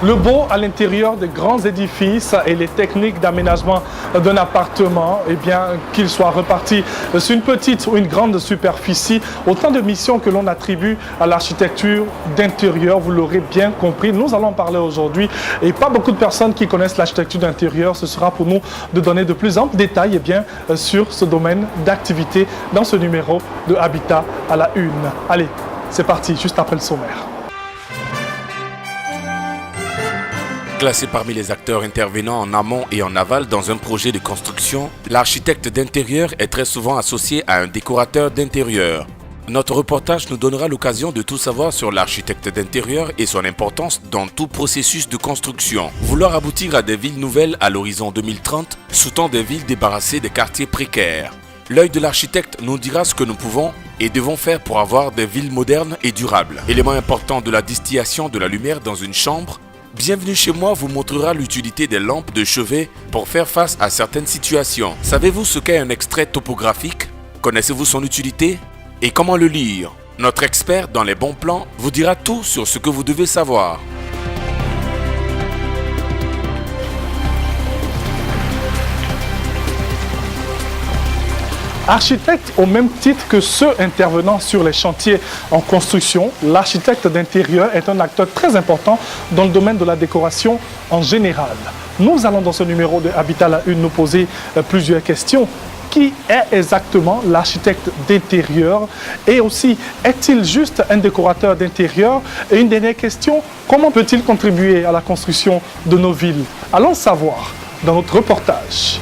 Le beau à l'intérieur des grands édifices et les techniques d'aménagement d'un appartement, eh bien, qu'il soit reparti sur une petite ou une grande superficie, autant de missions que l'on attribue à l'architecture d'intérieur, vous l'aurez bien compris. Nous allons en parler aujourd'hui et pas beaucoup de personnes qui connaissent l'architecture d'intérieur. Ce sera pour nous de donner de plus amples détails sur ce domaine d'activité dans ce numéro de Habitat à la Une. Allez, c'est parti, juste après le sommaire. Classé parmi les acteurs intervenant en amont et en aval dans un projet de construction, l'architecte d'intérieur est très souvent associé à un décorateur d'intérieur. Notre reportage nous donnera l'occasion de tout savoir sur l'architecte d'intérieur et son importance dans tout processus de construction. Vouloir aboutir à des villes nouvelles à l'horizon 2030, sous-tend des villes débarrassées des quartiers précaires. L'œil de l'architecte nous dira ce que nous pouvons et devons faire pour avoir des villes modernes et durables. Élément important de la distillation de la lumière dans une chambre, Bienvenue chez moi vous montrera l'utilité des lampes de chevet pour faire face à certaines situations. Savez-vous ce qu'est un extrait topographique? Connaissez-vous son utilité? Et comment le lire? Notre expert dans les bons plans vous dira tout sur ce que vous devez savoir. Architecte au même titre que ceux intervenant sur les chantiers en construction, l'architecte d'intérieur est un acteur très important dans le domaine de la décoration en général. Nous allons dans ce numéro de Habitat à la Une nous poser plusieurs questions. Qui est exactement l'architecte d'intérieur? Et aussi, est-il juste un décorateur d'intérieur? Et une dernière question, comment peut-il contribuer à la construction de nos villes? Allons savoir dans notre reportage.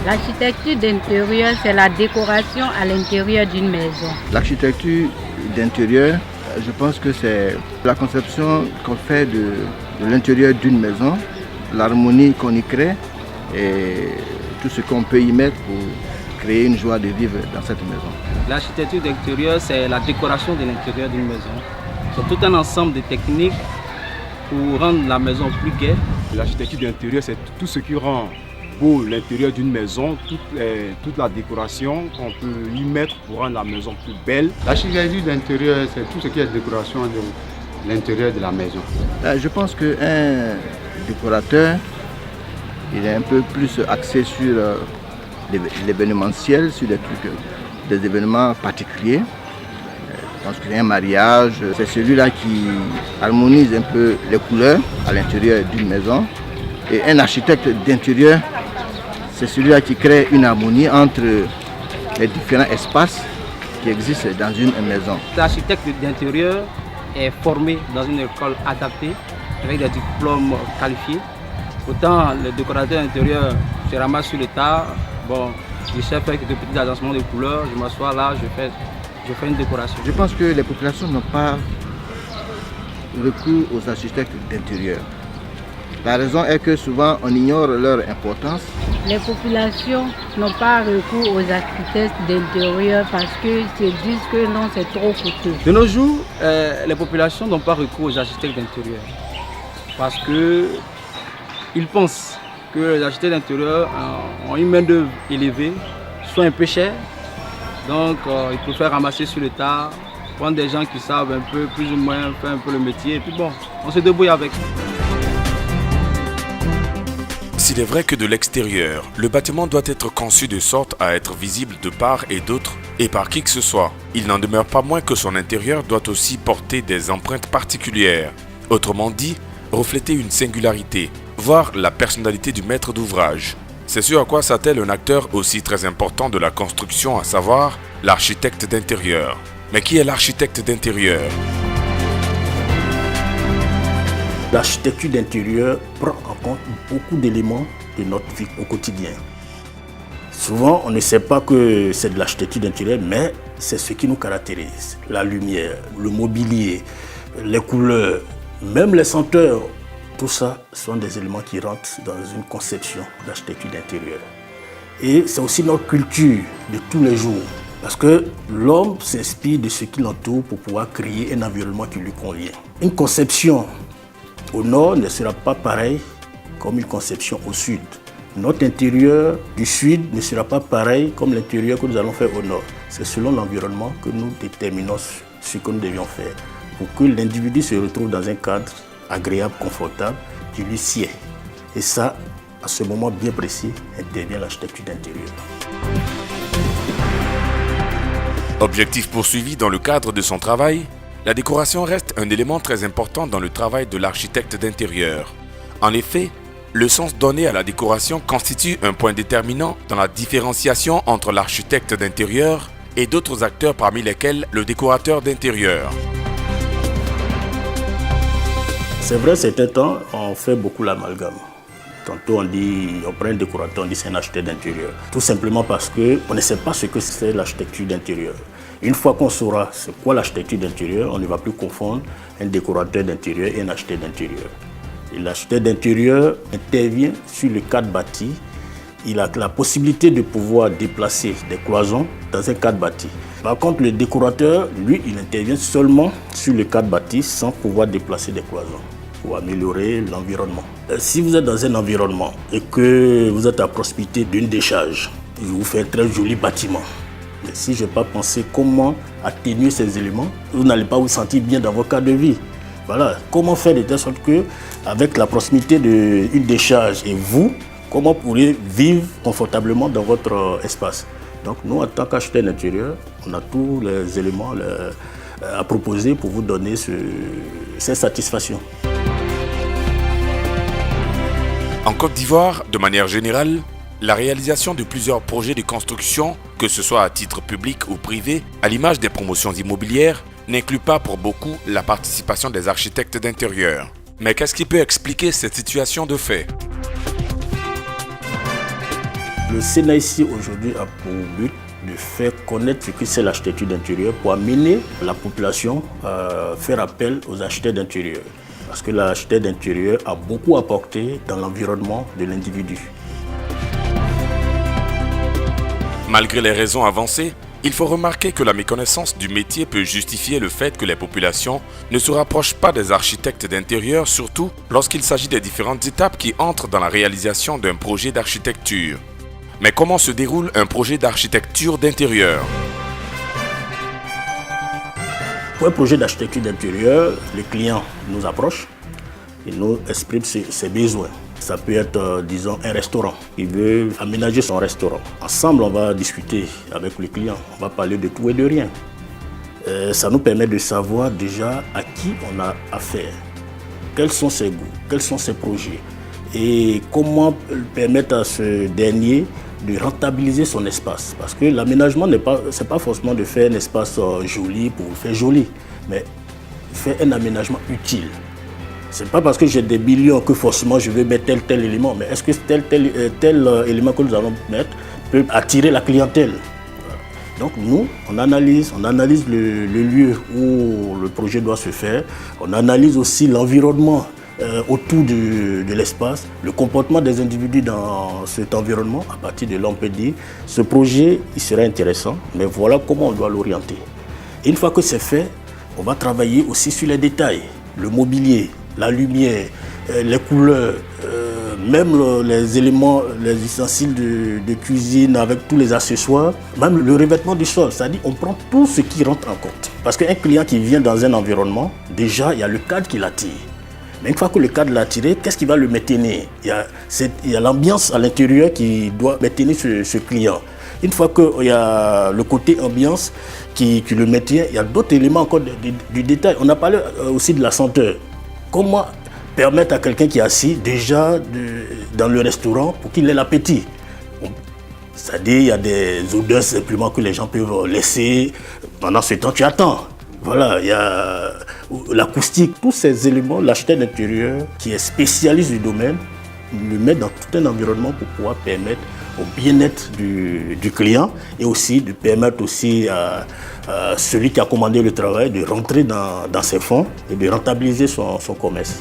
L'architecture d'intérieur, c'est la décoration à l'intérieur d'une maison. L'architecture d'intérieur, je pense que c'est la conception qu'on fait de l'intérieur d'une maison, l'harmonie qu'on y crée et tout ce qu'on peut y mettre pour créer une joie de vivre dans cette maison. L'architecture d'intérieur, c'est la décoration de l'intérieur d'une maison. C'est tout un ensemble de techniques pour rendre la maison plus gaie. L'architecture d'intérieur, c'est tout ce qui rend beau l'intérieur d'une maison, toute la décoration qu'on peut y mettre pour rendre la maison plus belle. L'architecture d'intérieur, c'est tout ce qui est décoration de l'intérieur de la maison. Je pense qu'un décorateur, il est un peu plus axé sur l'événementiel, sur des événements particuliers. Je pense qu'un mariage, c'est celui-là qui harmonise un peu les couleurs à l'intérieur d'une maison. Et un architecte d'intérieur, c'est celui-là qui crée une harmonie entre les différents espaces qui existent dans une maison. L'architecte d'intérieur est formé dans une école adaptée avec des diplômes qualifiés. Autant le décorateur intérieur se ramasse sur le tas, je sais faire de petits agencements de couleurs, je m'assois là, je fais une décoration. Je pense que les populations n'ont pas recours aux architectes d'intérieur. La raison est que souvent on ignore leur importance. Les populations n'ont pas recours aux architectes d'intérieur parce qu'ils se disent que non, c'est trop coûteux. De nos jours, les populations n'ont pas recours aux architectes d'intérieur parce qu'ils pensent que les architectes d'intérieur ont une main-d'œuvre élevée, sont un peu chers, donc ils préfèrent ramasser sur le tas, prendre des gens qui savent un peu, plus ou moins faire un peu le métier, et puis on se débrouille avec. S'il est vrai que de l'extérieur, le bâtiment doit être conçu de sorte à être visible de part et d'autre et par qui que ce soit, il n'en demeure pas moins que son intérieur doit aussi porter des empreintes particulières. Autrement dit, refléter une singularité, voire la personnalité du maître d'ouvrage. C'est ce à quoi s'attelle un acteur aussi très important de la construction, à savoir l'architecte d'intérieur. Mais qui est l'architecte d'intérieur? L'architecture d'intérieur prend en compte beaucoup d'éléments de notre vie au quotidien. Souvent, on ne sait pas que c'est de l'architecture d'intérieur, mais c'est ce qui nous caractérise. La lumière, le mobilier, les couleurs, même les senteurs, tout ça sont des éléments qui rentrent dans une conception d'architecture d'intérieur. Et c'est aussi notre culture de tous les jours. Parce que l'homme s'inspire de ce qui l'entoure pour pouvoir créer un environnement qui lui convient. Une conception au nord ne sera pas pareil comme une conception au sud. Notre intérieur du sud ne sera pas pareil comme l'intérieur que nous allons faire au nord. C'est selon l'environnement que nous déterminons ce que nous devions faire. pour que l'individu se retrouve dans un cadre agréable, confortable, qui lui sied. Et ça, à ce moment bien précis, intervient l'architecture d'intérieur. Objectif poursuivi dans le cadre de son travail, la décoration reste un élément très important dans le travail de l'architecte d'intérieur. En effet, le sens donné à la décoration constitue un point déterminant dans la différenciation entre l'architecte d'intérieur et d'autres acteurs parmi lesquels le décorateur d'intérieur. C'est vrai, certains temps, on fait beaucoup l'amalgame. Tantôt on prend un décorateur, on dit c'est un architecte d'intérieur. Tout simplement parce qu'on ne sait pas ce que c'est l'architecture d'intérieur. Une fois qu'on saura c'est quoi l'architecture d'intérieur, on ne va plus confondre un décorateur d'intérieur et un architecte d'intérieur. L'architecte d'intérieur intervient sur le cadre bâti. Il a la possibilité de pouvoir déplacer des cloisons dans un cadre bâti. Par contre, le décorateur, lui, il intervient seulement sur le cadre bâti sans pouvoir déplacer des cloisons pour améliorer l'environnement. Si vous êtes dans un environnement et que vous êtes à proximité d'une décharge, il vous fait un très joli bâtiment. Mais si je n'ai pas pensé comment atténuer ces éléments, vous n'allez pas vous sentir bien dans votre cadre de vie. Voilà, comment faire de telle sorte que, avec la proximité d'une décharge et vous, comment vous pourrez vivre confortablement dans votre espace. Donc nous, en tant qu'architecte d'intérieur, on a tous les éléments à proposer pour vous donner cette satisfaction. En Côte d'Ivoire, de manière générale, la réalisation de plusieurs projets de construction, que ce soit à titre public ou privé, à l'image des promotions immobilières, n'inclut pas pour beaucoup la participation des architectes d'intérieur. Mais qu'est-ce qui peut expliquer cette situation de fait? Le CNIC aujourd'hui a pour but de faire connaître ce que c'est l'architecture d'intérieur pour amener la population à faire appel aux architectes d'intérieur. Parce que l'architecte d'intérieur a beaucoup apporté dans l'environnement de l'individu. Malgré les raisons avancées, il faut remarquer que la méconnaissance du métier peut justifier le fait que les populations ne se rapprochent pas des architectes d'intérieur, surtout lorsqu'il s'agit des différentes étapes qui entrent dans la réalisation d'un projet d'architecture. Mais comment se déroule un projet d'architecture d'intérieur? Pour un projet d'architecture d'intérieur, le client nous approche et nous exprime ses besoins. Ça peut être, disons, un restaurant. Il veut aménager son restaurant. Ensemble, on va discuter avec le client. On va parler de tout et de rien. Ça nous permet de savoir déjà à qui on a affaire. Quels sont ses goûts, quels sont ses projets. Et comment permettre à ce dernier de rentabiliser son espace. Parce que l'aménagement, ce n'est pas forcément de faire un espace joli pour faire joli, mais faire un aménagement utile. Ce n'est pas parce que j'ai des millions que forcément je vais mettre tel élément, mais est-ce que tel élément que nous allons mettre peut attirer la clientèle? Donc nous, on analyse le lieu où le projet doit se faire, on analyse aussi l'environnement autour de l'espace, le comportement des individus dans cet environnement. À partir de là, on peut dire ce projet, il serait intéressant, mais voilà comment on doit l'orienter. Et une fois que c'est fait, on va travailler aussi sur les détails, le mobilier, la lumière, les couleurs, même les éléments, les ustensiles de cuisine avec tous les accessoires, même le revêtement du sol. C'est-à-dire qu'on prend tout ce qui rentre en compte. Parce qu'un client qui vient dans un environnement, déjà, il y a le cadre qui l'attire. Mais une fois que le cadre l'a attiré, qu'est-ce qui va le maintenir? Il y a l'ambiance à l'intérieur qui doit maintenir ce client. Une fois qu'il y a le côté ambiance qui le maintient, il y a d'autres éléments encore du détail. On a parlé aussi de la senteur. Comment permettre à quelqu'un qui est assis déjà dans le restaurant pour qu'il ait l'appétit? C'est-à-dire il y a des odeurs simplement que les gens peuvent laisser. Pendant ce temps, tu attends. Voilà, il y a l'acoustique. Tous ces éléments, l'architecte d'intérieur qui est spécialiste du domaine, le met dans tout un environnement pour pouvoir permettre au bien-être du client et aussi de permettre aussi à celui qui a commandé le travail de rentrer dans ses fonds et de rentabiliser son commerce.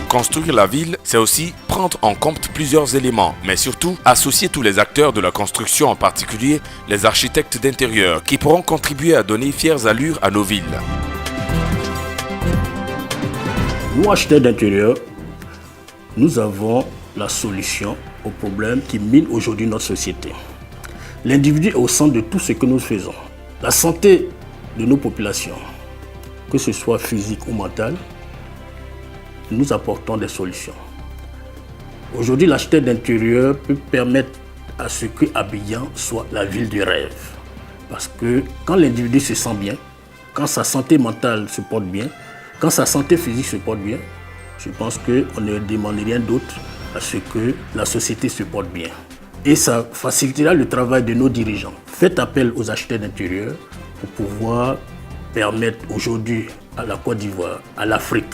Construire la ville, c'est aussi prendre en compte plusieurs éléments, mais surtout associer tous les acteurs de la construction, en particulier les architectes d'intérieur, qui pourront contribuer à donner fières allures à nos villes. Nous, architectes d'intérieur, nous avons la solution aux problèmes qui minent aujourd'hui notre société. L'individu est au centre de tout ce que nous faisons. La santé de nos populations, que ce soit physique ou mentale, nous apportons des solutions. Aujourd'hui, l'architecte d'intérieur peut permettre à ce que Abidjan soit la ville du rêve. Parce que quand l'individu se sent bien, quand sa santé mentale se porte bien, quand sa santé physique se porte bien, je pense qu'on ne demande rien d'autre à ce que la société se porte bien. Et ça facilitera le travail de nos dirigeants. Faites appel aux architectes d'intérieur pour pouvoir permettre aujourd'hui à la Côte d'Ivoire, à l'Afrique,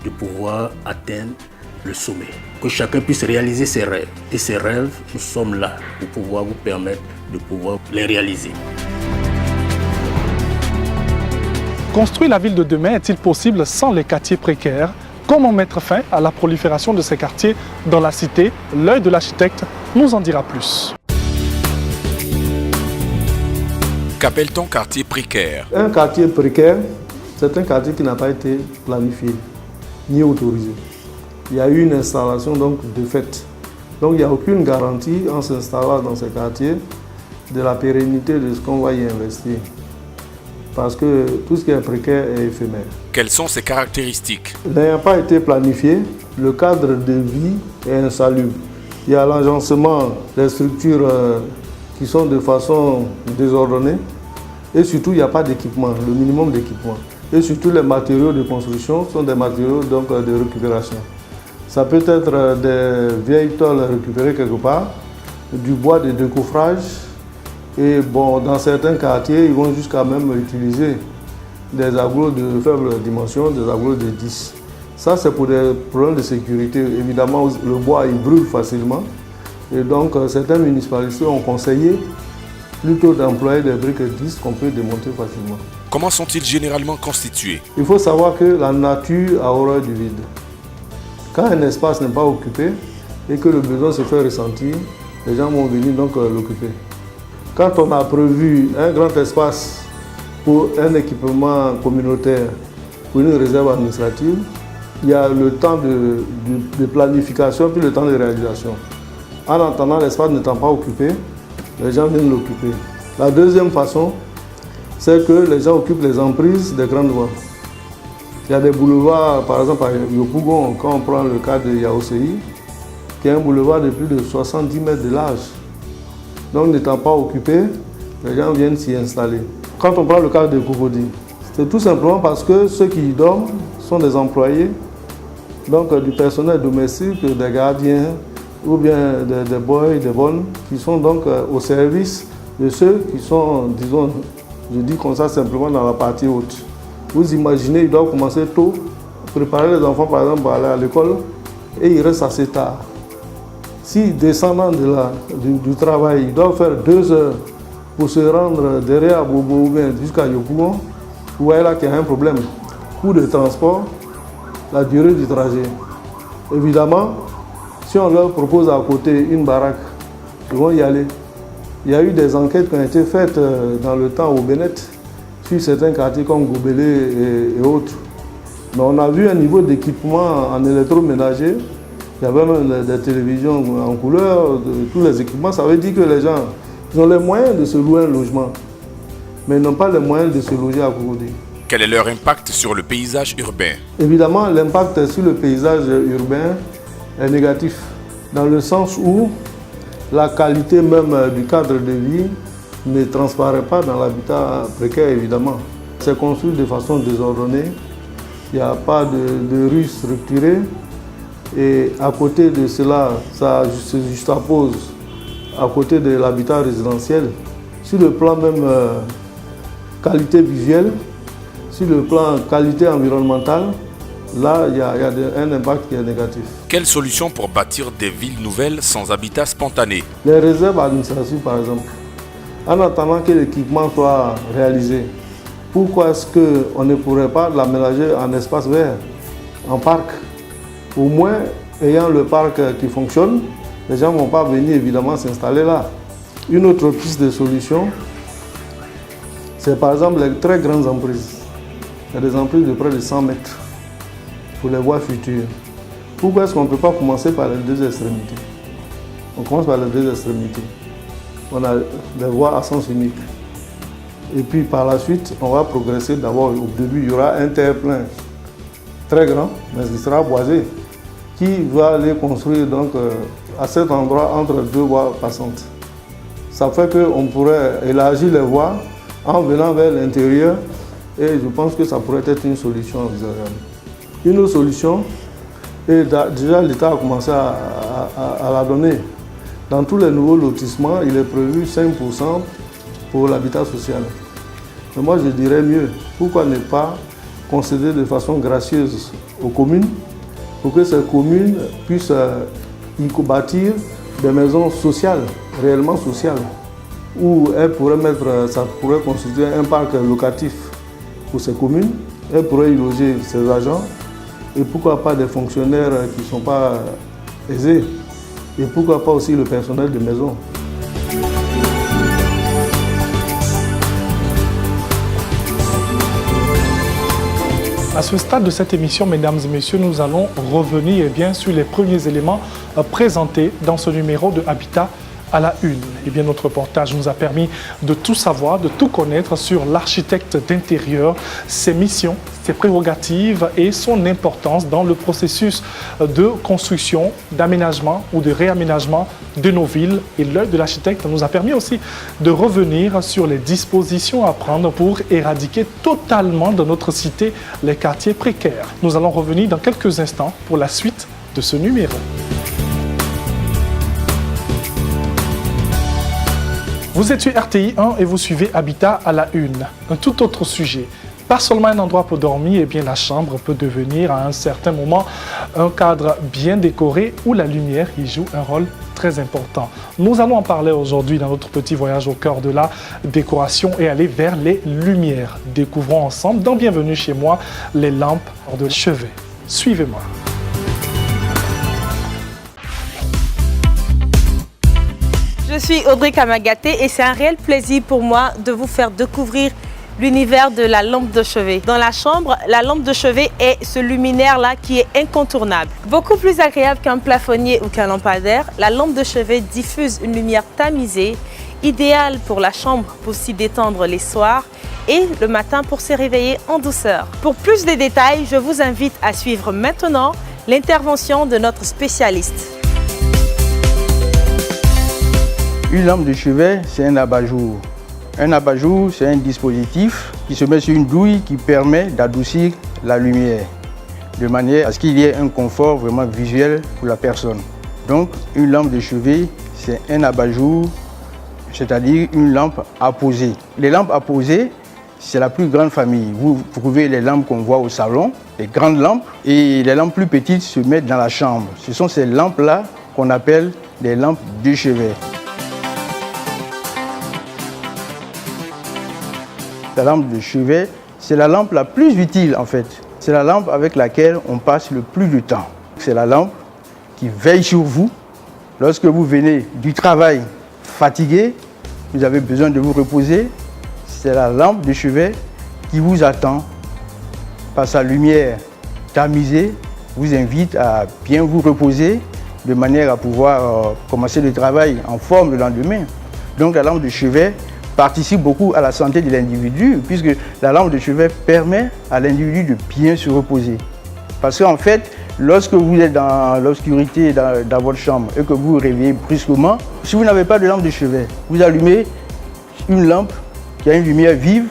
de pouvoir atteindre le sommet. Que chacun puisse réaliser ses rêves. Et ces rêves, nous sommes là pour pouvoir vous permettre de pouvoir les réaliser. Construire la ville de demain est-il possible sans les quartiers précaires? Comment mettre fin à la prolifération de ces quartiers dans la cité? L'œil de l'architecte nous en dira plus. Qu'appelle-t-on quartier précaire? Un quartier précaire, c'est un quartier qui n'a pas été planifié ni autorisé. Il y a eu une installation donc de fait. Donc il n'y a aucune garantie en s'installant dans ces quartiers de la pérennité de ce qu'on va y investir. Parce que tout ce qui est précaire est éphémère. Quelles sont ses caractéristiques? N'ayant pas été planifié, le cadre de vie est insalubre. Il y a l'agencement des structures qui sont de façon désordonnée et surtout il n'y a pas d'équipement, le minimum d'équipement. Et surtout les matériaux de construction sont des matériaux donc, de récupération. Ça peut être des vieilles tôles récupérées quelque part, du bois de décoffrage. Et bon, dans certains quartiers, ils vont jusqu'à même utiliser des agglos de faible dimension, des agglos de 10. Ça, c'est pour des problèmes de sécurité. Évidemment, le bois, il brûle facilement. Et donc, certaines municipalités ont conseillé plutôt d'employer des briques 10 qu'on peut démonter facilement. Comment sont-ils généralement constitués? Il faut savoir que la nature a horreur du vide. Quand un espace n'est pas occupé et que le besoin se fait ressentir, les gens vont venir donc l'occuper. Quand on a prévu un grand espace pour un équipement communautaire, pour une réserve administrative, il y a le temps de planification puis le temps de réalisation. En attendant, l'espace n'étant pas occupé, les gens viennent l'occuper. La deuxième façon, c'est que les gens occupent les emprises des grandes voies. Il y a des boulevards, par exemple à Yopougon, quand on prend le cas de Yaoséi, qui est un boulevard de plus de 70 mètres de large. Donc n'étant pas occupé, les gens viennent s'y installer. Quand on prend le cas de Cocody, c'est tout simplement parce que ceux qui y dorment sont des employés, donc du personnel domestique, des gardiens ou bien des boys, des bonnes, qui sont donc au service de ceux qui sont, disons, je dis comme ça simplement dans la partie haute. Vous imaginez, ils doivent commencer tôt, préparer les enfants par exemple à aller à l'école et ils restent assez tard. Si descendant du travail, ils doivent faire 2 heures pour se rendre derrière Bobo ou bien jusqu'à Yopougon, vous voyez là qu'il y a un problème. Coût de transport, la durée du trajet. Évidemment, si on leur propose à côté une baraque, ils vont y aller. Il y a eu des enquêtes qui ont été faites dans le temps au Bénet, sur certains quartiers comme Gobelé et autres. Mais on a vu un niveau d'équipement en électroménager. Il y avait même des télévisions en couleur, tous les équipements. Ça veut dire que les gens ils ont les moyens de se louer un logement, mais ils n'ont pas les moyens de se loger à Cocody. Quel est leur impact sur le paysage urbain? Évidemment, l'impact sur le paysage urbain est négatif, dans le sens où la qualité même du cadre de vie ne transparaît pas dans l'habitat précaire, évidemment. C'est construit de façon désordonnée, il n'y a pas de rue structurée. Et à côté de cela, ça se juxtapose à côté de l'habitat résidentiel. Sur le plan même qualité visuelle, sur le plan qualité environnementale, là, il y a un impact qui est négatif. Quelle solution pour bâtir des villes nouvelles sans habitat spontané? Les réserves administratives, par exemple. En attendant que l'équipement soit réalisé, pourquoi est-ce qu'on ne pourrait pas l'aménager en espace vert, en parc? Au moins, ayant le parc qui fonctionne, les gens ne vont pas venir évidemment s'installer là. Une autre piste de solution, c'est par exemple les très grandes emprises. Il y a des emprises de près de 100 mètres pour les voies futures. Pourquoi est-ce qu'on ne peut pas commencer par les 2 extrémités? On commence par les 2 extrémités. On a des voies à sens unique. Et puis par la suite, on va progresser. D'abord, au début, il y aura un terre-plein très grand, mais il sera boisé, qui va aller construire donc, à cet endroit entre deux voies passantes. Ça fait qu'on pourrait élargir les voies en venant vers l'intérieur et je pense que ça pourrait être une solution envisageable. Une autre solution, et déjà l'État a commencé à la donner. Dans tous les nouveaux lotissements, il est prévu 5% pour l'habitat social. Mais moi je dirais mieux, pourquoi ne pas concéder de façon gracieuse aux communes pour que ces communes puissent y bâtir des maisons sociales, réellement sociales, où elles pourraient ça pourrait constituer un parc locatif pour ces communes, elles pourraient y loger ces agents et pourquoi pas des fonctionnaires qui ne sont pas aisés et pourquoi pas aussi le personnel de maison. À ce stade de cette émission, mesdames et messieurs, nous allons revenir sur les premiers éléments présentés dans ce numéro de Habitat à la une. Et bien, notre reportage nous a permis de tout savoir, de tout connaître sur l'architecte d'intérieur, ses missions, ses prérogatives et son importance dans le processus de construction, d'aménagement ou de réaménagement de nos villes. Et l'œil de l'architecte nous a permis aussi de revenir sur les dispositions à prendre pour éradiquer totalement de notre cité les quartiers précaires. Nous allons revenir dans quelques instants pour la suite de ce numéro. Vous êtes sur RTI 1 et vous suivez Habitat à la une. Un tout autre sujet. Pas seulement un endroit pour dormir, eh bien la chambre peut devenir à un certain moment un cadre bien décoré où la lumière y joue un rôle très important. Nous allons en parler aujourd'hui dans notre petit voyage au cœur de la décoration et aller vers les lumières. Découvrons ensemble dans Bienvenue chez moi les lampes de chevet. Suivez-moi. Je suis Audrey Kamagaté et c'est un réel plaisir pour moi de vous faire découvrir l'univers de la lampe de chevet. Dans la chambre, la lampe de chevet est ce luminaire-là qui est incontournable. Beaucoup plus agréable qu'un plafonnier ou qu'un lampadaire, la lampe de chevet diffuse une lumière tamisée, idéale pour la chambre pour s'y détendre les soirs et le matin pour se réveiller en douceur. Pour plus de détails, je vous invite à suivre maintenant l'intervention de notre spécialiste. Une lampe de chevet, c'est un abat-jour. Un abat-jour, c'est un dispositif qui se met sur une douille qui permet d'adoucir la lumière, de manière à ce qu'il y ait un confort vraiment visuel pour la personne. Donc, une lampe de chevet, c'est un abat-jour, c'est-à-dire une lampe apposée. Les lampes apposées, c'est la plus grande famille. Vous trouvez les lampes qu'on voit au salon, les grandes lampes, et les lampes plus petites se mettent dans la chambre. Ce sont ces lampes-là qu'on appelle des lampes de chevet. La lampe de chevet, c'est la lampe la plus utile en fait. C'est la lampe avec laquelle on passe le plus de temps. C'est la lampe qui veille sur vous. Lorsque vous venez du travail fatigué, vous avez besoin de vous reposer. C'est la lampe de chevet qui vous attend par sa lumière tamisée, vous invite à bien vous reposer de manière à pouvoir commencer le travail en forme le lendemain. Donc la lampe de chevet participe beaucoup à la santé de l'individu puisque la lampe de chevet permet à l'individu de bien se reposer. Parce qu'en fait, lorsque vous êtes dans l'obscurité dans votre chambre et que vous vous réveillez brusquement, si vous n'avez pas de lampe de chevet, vous allumez une lampe qui a une lumière vive,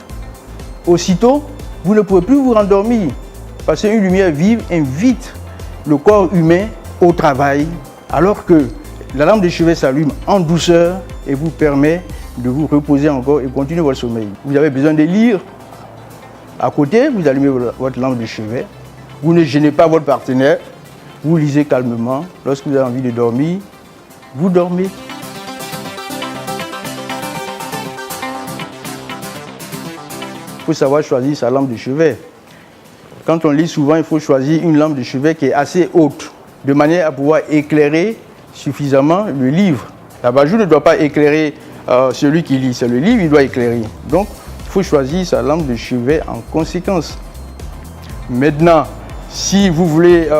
aussitôt, vous ne pouvez plus vous rendormir parce qu'une lumière vive invite le corps humain au travail alors que la lampe de chevet s'allume en douceur et vous permet de vous reposer encore et continuer votre sommeil. Vous avez besoin de lire. À côté, vous allumez votre lampe de chevet. Vous ne gênez pas votre partenaire. Vous lisez calmement. Lorsque vous avez envie de dormir, vous dormez. Il faut savoir choisir sa lampe de chevet. Quand on lit souvent, il faut choisir une lampe de chevet qui est assez haute, de manière à pouvoir éclairer suffisamment le livre. L'abat-jour ne doit pas éclairer celui qui lit, c'est le livre, il doit éclairer. Donc, il faut choisir sa lampe de chevet en conséquence. Maintenant, si vous voulez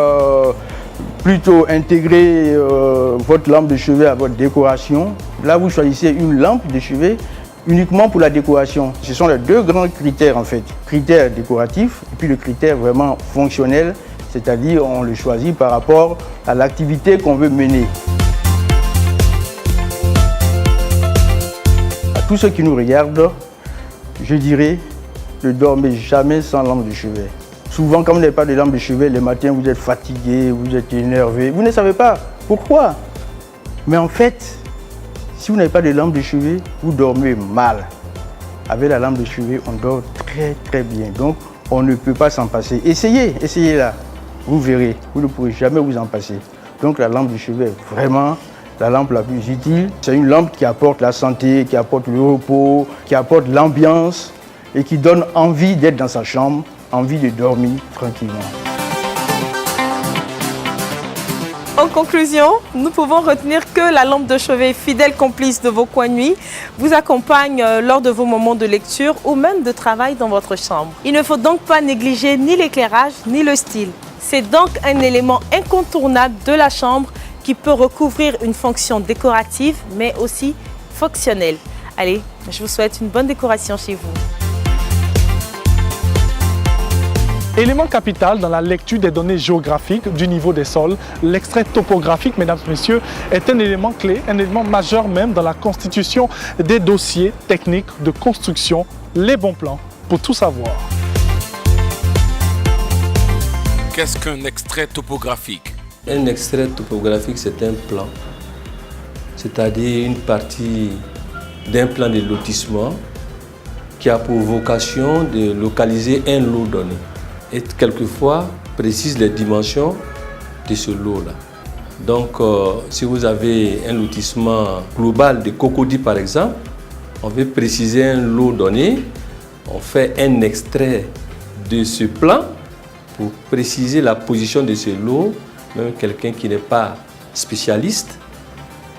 plutôt intégrer votre lampe de chevet à votre décoration, là, vous choisissez une lampe de chevet uniquement pour la décoration. Ce sont les deux grands critères en fait. Critère décoratif et puis le critère vraiment fonctionnel, c'est-à-dire on le choisit par rapport à l'activité qu'on veut mener. À tous ceux qui nous regardent, je dirais, ne dormez jamais sans lampe de chevet. Souvent, quand vous n'avez pas de lampe de chevet, le matin vous êtes fatigué, vous êtes énervé, vous ne savez pas pourquoi. Mais en fait, si vous n'avez pas de lampe de chevet, vous dormez mal. Avec la lampe de chevet, on dort très très bien. Donc, on ne peut pas s'en passer. Essayez là. Vous verrez, vous ne pourrez jamais vous en passer. Donc, la lampe de chevet est vraiment la lampe la plus utile. C'est une lampe qui apporte la santé, qui apporte le repos, qui apporte l'ambiance et qui donne envie d'être dans sa chambre, envie de dormir tranquillement. En conclusion, nous pouvons retenir que la lampe de chevet, fidèle complice de vos coins de nuit, vous accompagne lors de vos moments de lecture ou même de travail dans votre chambre. Il ne faut donc pas négliger ni l'éclairage ni le style. C'est donc un élément incontournable de la chambre qui peut recouvrir une fonction décorative mais aussi fonctionnelle. Allez, je vous souhaite une bonne décoration chez vous. Élément capital dans la lecture des données géographiques du niveau des sols, l'extrait topographique, mesdames et messieurs, est un élément clé, un élément majeur même dans la constitution des dossiers techniques de construction, les bons plans, pour tout savoir. Qu'est-ce qu'un extrait topographique? Un extrait topographique, c'est un plan, c'est-à-dire une partie d'un plan de lotissement qui a pour vocation de localiser un lot donné. Et quelquefois précise les dimensions de ce lot-là. Donc, si vous avez un lotissement global de Cocody par exemple, on veut préciser un lot donné, on fait un extrait de ce plan pour préciser la position de ce lot. Même quelqu'un qui n'est pas spécialiste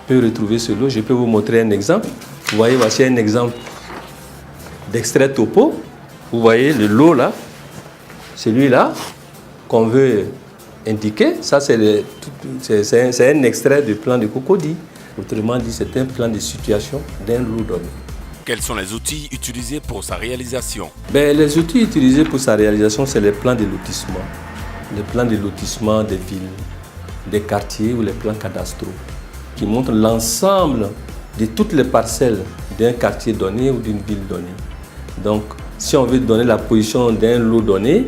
peut retrouver ce lot. Je peux vous montrer un exemple. Vous voyez, voici un exemple d'extrait topo. Vous voyez le lot là. Celui-là qu'on veut indiquer, ça c'est un extrait du plan de Cocody. Autrement dit, c'est un plan de situation d'un lot donné. Quels sont les outils utilisés pour sa réalisation? Les outils utilisés pour sa réalisation, c'est les plans de lotissement. Les plans de lotissement des villes, des quartiers ou les plans cadastraux qui montrent l'ensemble de toutes les parcelles d'un quartier donné ou d'une ville donnée. Donc, si on veut donner la position d'un lot donné,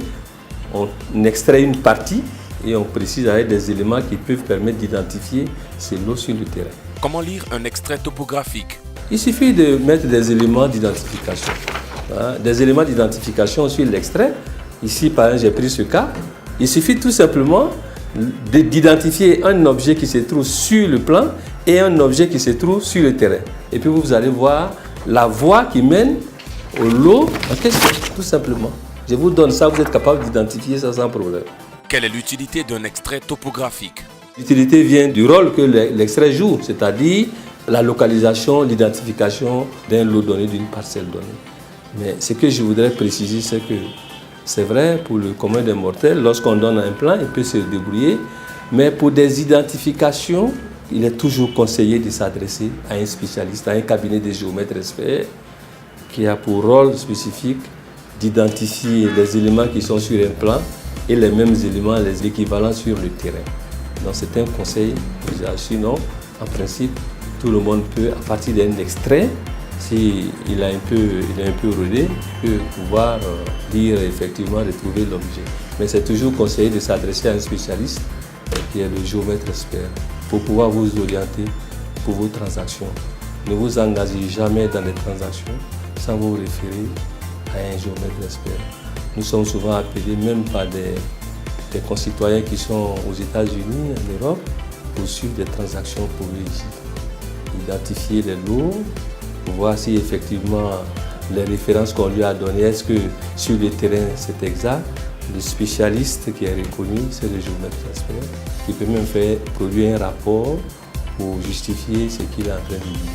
on extrait une partie et on précise avec des éléments qui peuvent permettre d'identifier ces lots sur le terrain. Comment lire un extrait topographique? Il suffit de mettre des éléments d'identification. Des éléments d'identification sur l'extrait. Ici, par exemple, j'ai pris ce cas. Il suffit tout simplement d'identifier un objet qui se trouve sur le plan et un objet qui se trouve sur le terrain. Et puis vous allez voir la voie qui mène au lot en question, tout simplement. Je vous donne ça, vous êtes capable d'identifier ça sans problème. Quelle est l'utilité d'un extrait topographique? L'utilité vient du rôle que l'extrait joue, c'est-à-dire la localisation, l'identification d'un lot donné, d'une parcelle donnée. Mais ce que je voudrais préciser, c'est que c'est vrai pour le commun des mortels, lorsqu'on donne un plan, il peut se débrouiller, mais pour des identifications, il est toujours conseillé de s'adresser à un spécialiste, à un cabinet de géomètres experts qui a pour rôle spécifique d'identifier les éléments qui sont sur un plan et les mêmes éléments, les équivalents sur le terrain. Donc c'est un conseil, sinon en principe tout le monde peut, à partir d'un extrait, s'il est un peu rodé, il peut pouvoir lire effectivement, retrouver l'objet. Mais c'est toujours conseillé de s'adresser à un spécialiste qui est le géomètre expert pour pouvoir vous orienter pour vos transactions. Ne vous engagez jamais dans les transactions sans vous référer à un géomètre expert. Nous sommes souvent appelés même par des concitoyens qui sont aux États-Unis, en Europe, pour suivre des transactions pour eux ici. Identifier les lots, pour voir si effectivement les références qu'on lui a données, est-ce que sur le terrain c'est exact. Le spécialiste qui est reconnu, c'est le géomètre expert, qui peut même faire produire un rapport pour justifier ce qu'il est en train de dire.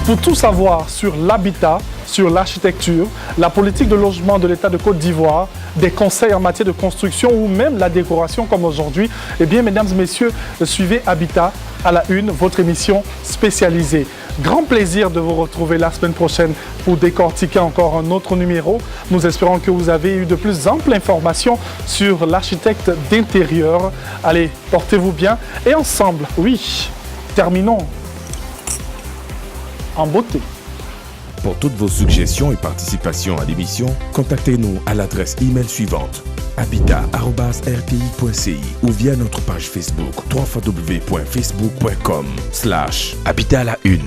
Pour tout savoir sur l'habitat, sur l'architecture, la politique de logement de l'État de Côte d'Ivoire, des conseils en matière de construction ou même la décoration comme aujourd'hui, eh bien, mesdames et messieurs, suivez Habitat à la une, votre émission spécialisée. Grand plaisir de vous retrouver la semaine prochaine pour décortiquer encore un autre numéro. Nous espérons que vous avez eu de plus amples informations sur l'architecte d'intérieur. Allez, portez-vous bien et ensemble, oui, terminons en beauté. Pour toutes vos suggestions et participations à l'émission, contactez-nous à l'adresse email suivante: habitat@rti.ci ou via notre page Facebook www.facebook.com/habitat à la une/